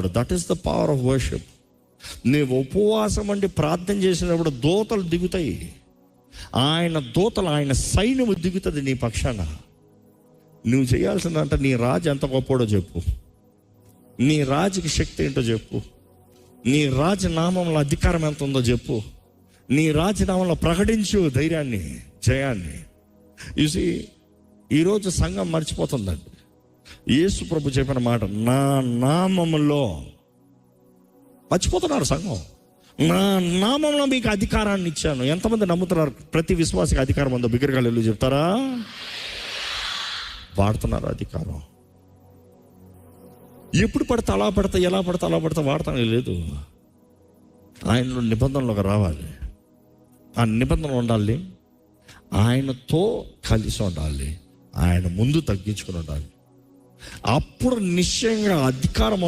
That is the power of worship. నీవు ఉపవాసం అంటే ప్రార్థన చేసినప్పుడు దూతలు దిగుతాయి. ఆయన దూతలు, ఆయన సైన్యము దిగుతుంది నీ పక్షాన. నువ్వు చేయాల్సిందంటే నీ రాజు ఎంత గొప్పోడో చెప్పు, నీ రాజుకి శక్తి ఏంటో చెప్పు, నీ రాజనామంలో అధికారం ఎంత ఉందో చెప్పు, నీ రాజనామంలో ప్రకటించు ధైర్యాన్ని, జయాన్ని. చూసి ఈరోజు సంఘం మర్చిపోతుందండి. యేసు ప్రభు చెప్పిన మాట, నా నామములో, మర్చిపోతున్నారు సంఘం. నా నామంలో మీకు అధికారాన్ని ఇచ్చాను. ఎంతమంది నమ్ముతున్నారు? ప్రతి విశ్వాసకి అధికారం ఉందో? బిగ్గరగా హల్లెలూయా చెప్తారా? వాడుతున్నారు అధికారం. ఎప్పుడు పడితే అలా పడితే, ఎలా పడితే అలా పడితే వాడతానే లేదు. ఆయనలో నిబంధనలోకి రావాలి. ఆ నిబంధన ఉండాలి, ఆయనతో కలిసి ఉండాలి, ఆయన ముందు తగ్గించుకుని ఉండాలి. అప్పుడు నిశ్చయంగా అధికారం